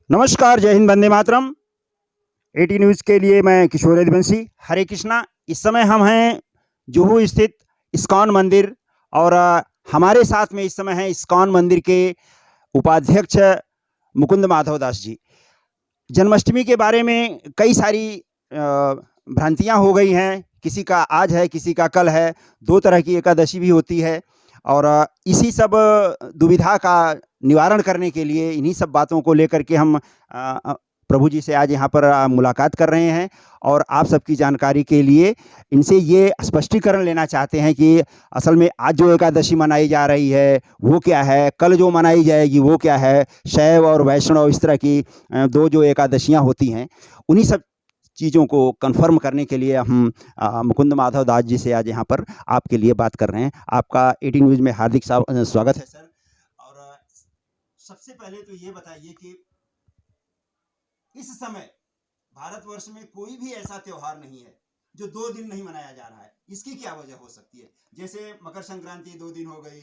नमस्कार, जय Hind, Vande Mataram. Eighty news के लिए मैं किशोर यदुवंशी। हरे कृष्णा। इस समय हम हैं जुहू स्थित इस्कॉन मंदिर और हमारे साथ में इस समय हैं इस्कॉन मंदिर के उपाध्यक्ष मुकुंद माधव दास जी। जन्माष्टमी के बारे में कई सारी भ्रांतियाँ हो गई हैं। किसी का आज है, किसी का कल है। 2 तरह की एकादशी भी होती है और इसी सब दुविधा का निवारण करने के लिए इन्हीं सब बातों को लेकर के हम प्रभु जी से आज यहाँ पर मुलाकात कर रहे हैं और आप सबकी जानकारी के लिए इनसे ये स्पष्टीकरण लेना चाहते हैं कि असल में आज जो एकादशी मनाई जा रही है वो क्या है, कल जो मनाई जाएगी वो क्या है। शैव और वैष्णव इस तरह की 2 जो एकादशियाँ होती हैं, उन्हीं सब चीज़ों को कन्फर्म करने के लिए हम मुकुंद माधव दास जी से आज यहाँ पर आपके लिए बात कर रहे हैं। आपका एटी न्यूज़ में हार्दिक स्वागत है सर। और सबसे पहले तो ये बताइए कि इस समय भारतवर्ष में कोई भी ऐसा त्योहार नहीं है जो 2 दिन नहीं मनाया जा रहा है। इसकी क्या वजह हो सकती है? जैसे मकर संक्रांति 2 दिन हो गई,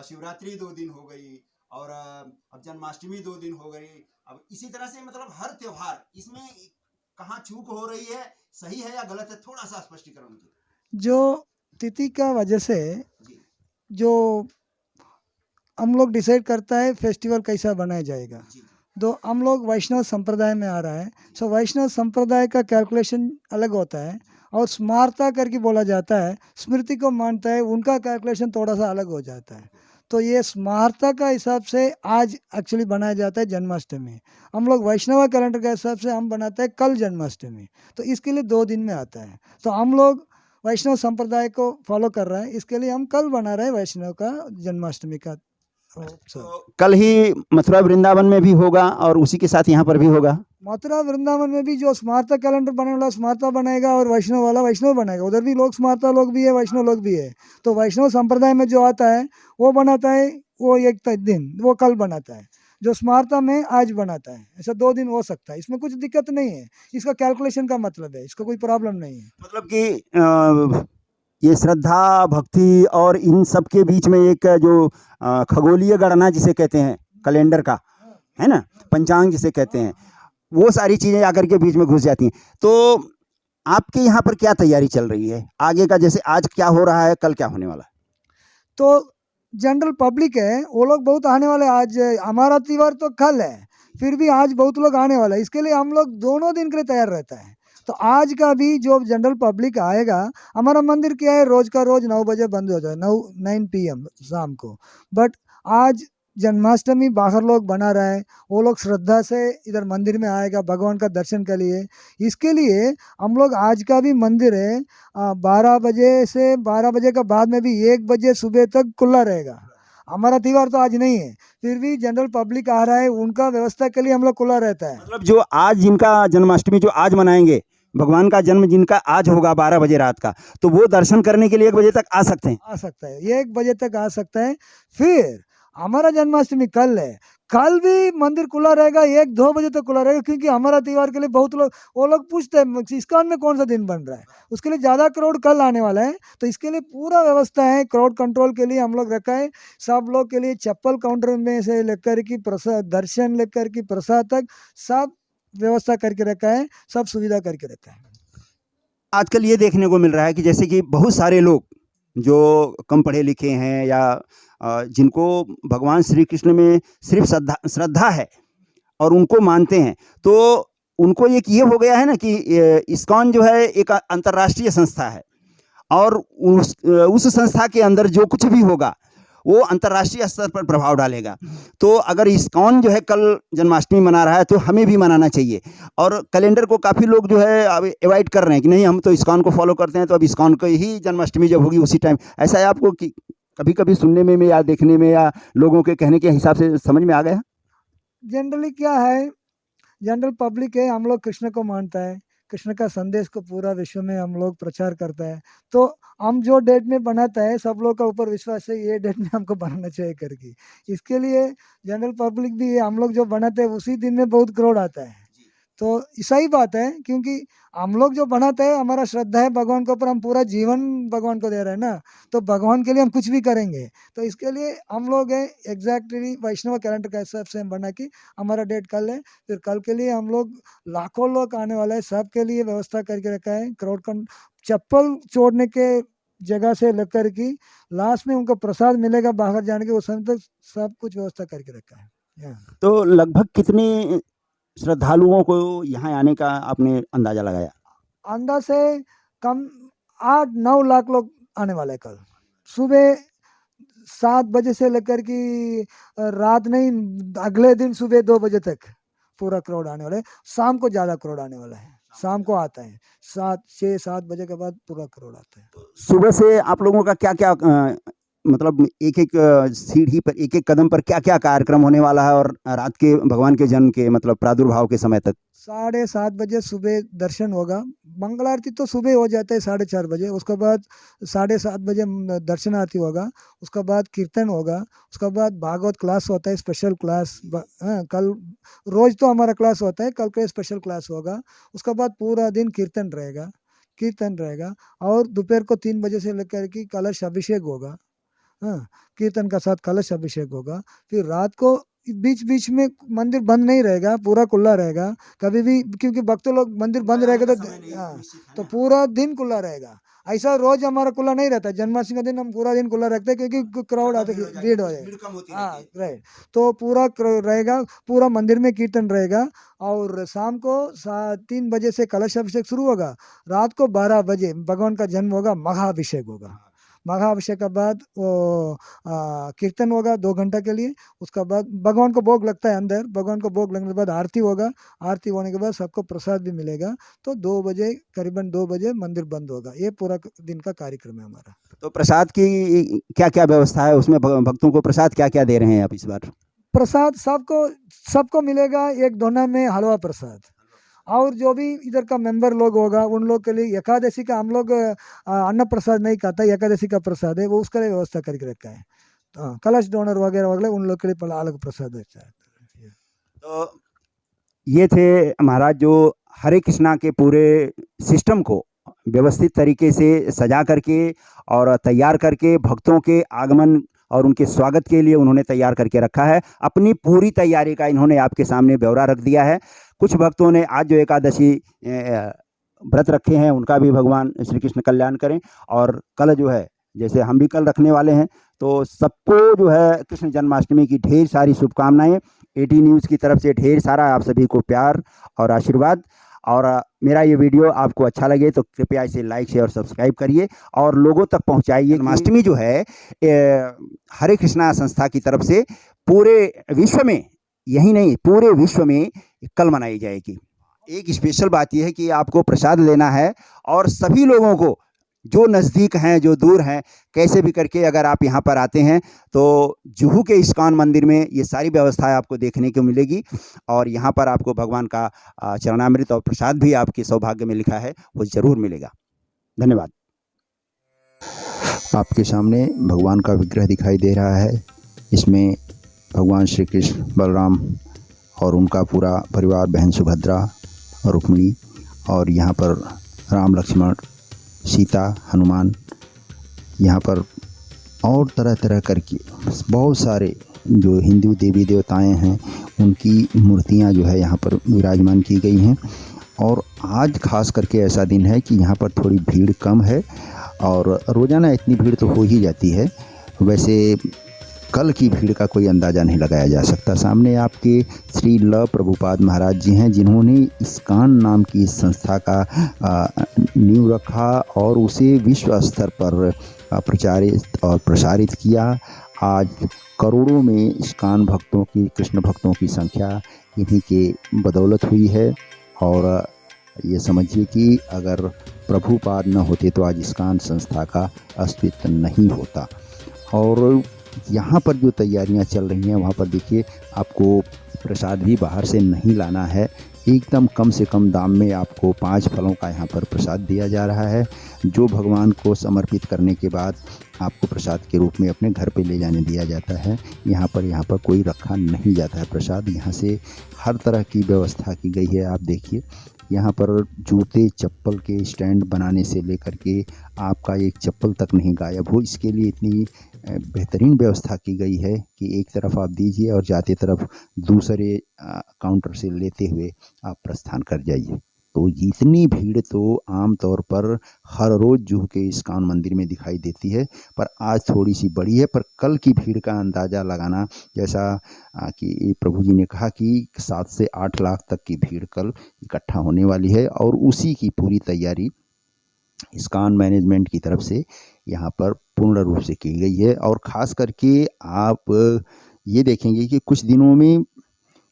शिवरात्रि 2 दिन हो गई और अब जन्माष्टमी 2 दिन हो गई। अब इसी तरह से मतलब हर त्योहार, इसमें कहाँ चूक हो रही है, सही है या गलत है? थोड़ा सा स्पष्टीकरण दीजिए। जो तिथि का वजह से जी जो हम लोग डिसाइड करता है फेस्टिवल कैसा बनाया जाएगा। जी तो हम लोग वैष्णव संप्रदाय में आ रहा है, सो वैष्णव संप्रदाय का कैलकुलेशन अलग होता है और स्मारता करके बोला जाता है, स्मृति को मानता है, उनका कैलकुलेशन थोड़ा सा अलग हो जाता है। तो ये स्मारता का हिसाब से आज एक्चुअली बनाया जाता है जन्माष्टमी। हम लोग वैष्णव कैलेंडर के हिसाब से हम बनाते हैं कल जन्माष्टमी, तो इसके लिए 2 दिन में आता है। तो हम लोग वैष्णव संप्रदाय को फॉलो कर रहे हैं, इसके लिए हम कल बना रहे हैं वैष्णव का जन्माष्टमी का उत्सव। तो कल ही मथुरा वृंदावन में भी होगा और उसी के साथ यहाँ पर भी होगा। मथुरा वृंदावन में भी जो स्मारता कैलेंडर बनाने वाला स्मारता बनाएगा और वैष्णव वाला वैष्णव बनाएगा। उधर भी लोग स्मारता लोग भी है, वैष्णव लोग भी है। तो वैष्णव संप्रदाय में जो आता है वो बनाता है, वो एक दिन वो कल बनाता है, जो स्मारता में आज बनाता है। ऐसा 2 दिन हो सकता है, इसमें कुछ दिक्कत नहीं है। इसका कैलकुलेशन का मतलब है, इसका कोई प्रॉब्लम नहीं है। मतलब कि ये श्रद्धा, भक्ति और इन सब के बीच में एक जो खगोलीय गणना जिसे कहते हैं, कैलेंडर का, है ना? पंचांग जिसे कहते हैं, वो सारी चीज़ें आकर के बीच में घुस जाती हैं। तो आपके यहाँ पर क्या तैयारी चल रही है? आगे का जैसे आज क्या हो रहा है, कल क्या होने वाला है? तो जनरल पब्लिक है, वो लोग बहुत आने वाले। आज हमारा त्योहार तो कल है, फिर भी आज बहुत लोग आने वाला है। इसके लिए हम लोग दोनों दिन के लिए तैयार रहता है। तो आज का भी जो जनरल पब्लिक आएगा, हमारा मंदिर क्या है, रोज का रोज 9 बजे बंद हो जाए, 9 PM शाम को। बट आज जन्माष्टमी बाहर लोग बना रहे हैं, वो लोग श्रद्धा से इधर मंदिर में आएगा भगवान का दर्शन के लिए। इसके लिए हम लोग आज का भी मंदिर है 12 बजे से 12 बजे का बाद में भी 1 बजे सुबह तक खुला रहेगा। हमारा त्योहार तो आज नहीं है, फिर भी जनरल पब्लिक आ रहा है, उनका व्यवस्था के लिए हम लोग खुला रहता है। मतलब जो आज जिनका जन्माष्टमी जो आज मनाएंगे, भगवान का जन्म जिनका आज होगा 12 बजे रात का, तो वो दर्शन करने के लिए 1 बजे तक आ सकते हैं। आ सकता है, 1 बजे तक आ सकता है। फिर हमारा जन्माष्टमी कल है, कल भी मंदिर खुला रहेगा, 1-2 बजे तक खुला रहेगा, क्योंकि हमारा त्योहार के लिए बहुत लोग, वो लोग पूछते हैं इस्कॉन में कौन सा दिन बन रहा है, उसके लिए ज़्यादा क्राउड कल आने वाला है। तो इसके लिए पूरा व्यवस्था है, क्राउड कंट्रोल के लिए हम लोग रखा है। सब लोग के लिए चप्पल काउंटर में से लेकर कि प्रसाद दर्शन लेकर कि प्रसाद तक सब व्यवस्था करके रखा है, सब सुविधा करके रखा है। आजकल ये देखने को मिल रहा है कि जैसे कि बहुत सारे लोग जो कम पढ़े लिखे हैं या जिनको भगवान श्री कृष्ण में सिर्फ श्रद्धा श्रद्धा है और उनको मानते हैं, तो उनको एक ये हो गया है ना कि इस्कॉन जो है एक अंतर्राष्ट्रीय संस्था है और उस संस्था के अंदर जो कुछ भी होगा वो अंतर्राष्ट्रीय स्तर पर प्रभाव डालेगा। तो अगर इस्कॉन जो है कल जन्माष्टमी मना रहा है तो हमें भी मनाना चाहिए। और कैलेंडर को काफ़ी लोग जो है अब अवॉइड कर रहे हैं कि नहीं, हम तो इस्कॉन को फॉलो करते हैं, तो अब इस्कॉन को ही जन्माष्टमी जब होगी उसी टाइम। ऐसा है आपको कि कभी कभी सुनने में या देखने में या लोगों के कहने के हिसाब से समझ में आ गया? जनरली क्या है, जनरल पब्लिक है, हम लोग कृष्ण को मानता है, कृष्ण का संदेश को पूरा विश्व में हम लोग प्रचार करता है। तो हम जो डेट में बनाता है, सब लोग का ऊपर विश्वास है ये डेट में हमको बनाना चाहिए करके। इसके लिए जनरल पब्लिक भी है, हम लोग जो बनाते हैं उसी दिन में बहुत क्राउड आता है। तो सही बात है, क्योंकि हम लोग जो बनाते हैं हमारा श्रद्धा है भगवान के ऊपर, हम पूरा जीवन भगवान को दे रहे हैं ना, तो भगवान के लिए हम कुछ भी करेंगे। तो इसके लिए हम लोग एग्जैक्टली वैष्णव कैलेंडर के हिसाब से हम बना कि हमारा डेट कल है, फिर कल के लिए हम लोग लाखों लोग आने वाले हैं, सबके लिए व्यवस्था करके रखा है। क्राउड का चप्पल छोड़ने के जगह से लेकर की लास्ट में उनको प्रसाद मिलेगा बाहर जाने के, उस समय तक सब कुछ व्यवस्था करके रखा है। तो लगभग कितने श्रद्धालुओं को यहाँ आने का आपने अंदाजा लगाया? अंदाज से कम 8-9 लाख लोग आने वाले हैं कल सुबह 7 बजे से लेकर की रात नहीं, अगले दिन सुबह 2 बजे तक पूरा क्राउड आने वाला है। शाम को ज़्यादा क्राउड आने वाला है, शाम को आता है 6-7 बजे के बाद पूरा क्राउड आता है। सुबह से आप लोगों का क्या-क्या मतलब एक-एक सीढ़ी पर, एक-एक कदम पर क्या-क्या कार्यक्रम होने वाला है, और रात के भगवान के जन्म के मतलब प्रादुर्भाव के समय तक? 7:30 बजे सुबह दर्शन होगा। मंगल आरती तो सुबह हो जाता है 4:30 बजे, उसके बाद 7:30 बजे दर्शन आरती होगा, उसके बाद कीर्तन होगा, उसके बाद भागवत क्लास होता है, स्पेशल क्लास। कल रोज़ तो हमारा क्लास होता है, कल का स्पेशल क्लास होगा। उसके बाद पूरा दिन कीर्तन रहेगा और दोपहर को 3 बजे से लेकर के कलश अभिषेक होगा। कीर्तन का साथ कलश अभिषेक होगा। फिर रात को बीच-बीच में मंदिर बंद नहीं रहेगा, पूरा खुला रहेगा कभी भी, क्योंकि भक्त लोग मंदिर बंद रहेगा तो पूरा दिन खुला रहेगा। ऐसा रोज हमारा खुला नहीं रहता, जन्माष्टमी का दिन हम पूरा दिन खुला रखते हैं क्योंकि क्राउड आते, भीड़ हो जाए। राइट, तो पूरा रहेगा, पूरा मंदिर में कीर्तन रहेगा और शाम को 3 बजे से कलश अभिषेक शुरू होगा। रात को 12 बजे भगवान का जन्म होगा, महाअभिषेक होगा। महाअभिषेक के बाद वो कीर्तन होगा 2 घंटा के लिए। उसके बाद भगवान को भोग लगता है अंदर, भगवान को भोग लगने के बाद आरती होगा। आरती होने के बाद सबको प्रसाद भी मिलेगा। तो 2 बजे, करीबन 2 बजे मंदिर बंद होगा। ये पूरा दिन का कार्यक्रम है हमारा। तो प्रसाद की क्या-क्या व्यवस्था है उसमें? भक्तों को प्रसाद क्या-क्या दे रहे हैं आप इस बार? प्रसाद सबको मिलेगा, एक दोना में हलवा प्रसाद, और जो भी इधर का मेंबर लोग होगा उन लोग के लिए एकादशी का हम लोग अन्न प्रसाद नहीं खाता, एकादशी का प्रसाद है वो, उसका लिए व्यवस्था करके रखा है। कलश डोनर वगैरह वगैरह उन लोग के लिए अलग प्रसाद रहता है। तो ये थे महाराज जो हरे कृष्णा के पूरे सिस्टम को व्यवस्थित तरीके से सजा करके और तैयार करके भक्तों के आगमन और उनके स्वागत के लिए उन्होंने तैयार करके रखा है। अपनी पूरी तैयारी का इन्होंने आपके सामने ब्यौरा रख दिया है। कुछ भक्तों ने आज जो एकादशी व्रत रखे हैं उनका भी भगवान श्री कृष्ण कल्याण करें, और कल जो है जैसे हम भी कल रखने वाले हैं, तो सबको जो है कृष्ण जन्माष्टमी की ढेर सारी शुभकामनाएं। एटी न्यूज़ की तरफ से ढेर सारा आप सभी को प्यार और आशीर्वाद। और मेरा ये वीडियो आपको अच्छा लगे तो कृपया इसे लाइक शेयर और सब्सक्राइब करिए और लोगों तक पहुंचाइए। जन्माष्टमी जो है हरे कृष्णा संस्था की तरफ से पूरे विश्व में, यही नहीं पूरे विश्व में कल मनाई जाएगी। एक स्पेशल बात यह है कि आपको प्रसाद लेना है, और सभी लोगों को जो नज़दीक हैं जो दूर हैं, कैसे भी करके अगर आप यहाँ पर आते हैं तो जुहू के इस्कॉन मंदिर में ये सारी व्यवस्थाएं आपको देखने को मिलेगी। और यहाँ पर आपको भगवान का चरणामृत और प्रसाद भी आपके सौभाग्य में लिखा है वो ज़रूर मिलेगा। धन्यवाद। आपके सामने भगवान का विग्रह दिखाई दे रहा है। इसमें भगवान श्री कृष्ण, बलराम और उनका पूरा परिवार, बहन सुभद्रा और रुक्मिणी, और यहाँ पर राम, लक्ष्मण, सीता, हनुमान, यहाँ पर और तरह तरह करके बहुत सारे जो हिंदू देवी देवताएं हैं उनकी मूर्तियाँ जो है यहाँ पर विराजमान की गई हैं। और आज खास करके ऐसा दिन है कि यहाँ पर थोड़ी भीड़ कम है, और रोज़ाना इतनी भीड़ तो हो ही जाती है। वैसे कल की भीड़ का कोई अंदाज़ा नहीं लगाया जा सकता। सामने आपके श्री ल प्रभुपाद महाराज जी हैं, जिन्होंने इस्कॉन नाम की इस संस्था का नींव रखा और उसे विश्व स्तर पर प्रचारित और प्रसारित किया। आज करोड़ों में इस्कॉन भक्तों की, कृष्ण भक्तों की संख्या इन्हीं के बदौलत हुई है। और ये समझिए कि अगर प्रभुपाद न होते तो आज इस्कॉन संस्था का अस्तित्व नहीं होता। और यहाँ पर जो तैयारियाँ चल रही हैं वहाँ पर देखिए, आपको प्रसाद भी बाहर से नहीं लाना है, एकदम कम से कम दाम में आपको 5 फलों का यहाँ पर प्रसाद दिया जा रहा है, जो भगवान को समर्पित करने के बाद आपको प्रसाद के रूप में अपने घर पे ले जाने दिया जाता है। यहाँ पर कोई रखा नहीं जाता है प्रसाद। यहाँ से हर तरह की व्यवस्था की गई है। आप देखिए, यहाँ पर जूते चप्पल के स्टैंड बनाने से लेकर के आपका एक चप्पल तक नहीं गायब हो, इसके लिए इतनी बेहतरीन व्यवस्था की गई है कि एक तरफ आप दीजिए और जाते तरफ दूसरे काउंटर से लेते हुए आप प्रस्थान कर जाइए। तो इतनी भीड़ तो आम तौर पर हर रोज़ जूहू के इस्कॉन मंदिर में दिखाई देती है, पर आज थोड़ी सी बड़ी है। पर कल की भीड़ का अंदाज़ा लगाना, जैसा कि प्रभु जी ने कहा कि 7 से 8 लाख तक की भीड़ कल इकट्ठा होने वाली है, और उसी की पूरी तैयारी इस्कॉन मैनेजमेंट की तरफ से यहाँ पर पूर्ण रूप से की गई है। और ख़ास करके आप ये देखेंगे कि कुछ दिनों में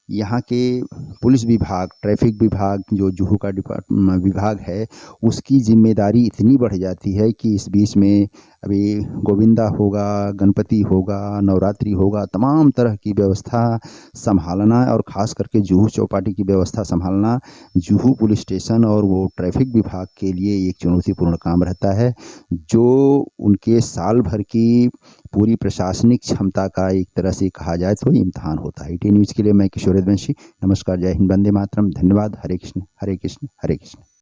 यहाँ के पुलिस विभाग, ट्रैफिक विभाग, जो जूहू का विभाग है, उसकी जिम्मेदारी इतनी बढ़ जाती है कि इस बीच में अभी गोविंदा होगा, गणपति होगा, नवरात्रि होगा, तमाम तरह की व्यवस्था संभालना और ख़ास करके जूहू चौपाटी की व्यवस्था संभालना जूहू पुलिस स्टेशन और वो ट्रैफिक विभाग के लिए एक चुनौतीपूर्ण काम रहता है, जो उनके साल भर की पूरी प्रशासनिक क्षमता का एक तरह से कहा जाए तो इम्तहान होता है। ईटी न्यूज़ के लिए मैं किशोर रघुवंशी। नमस्कार, जय हिंद, वंदे मातरम, धन्यवाद। हरे कृष्ण हरे कृष्ण हरे कृष्ण।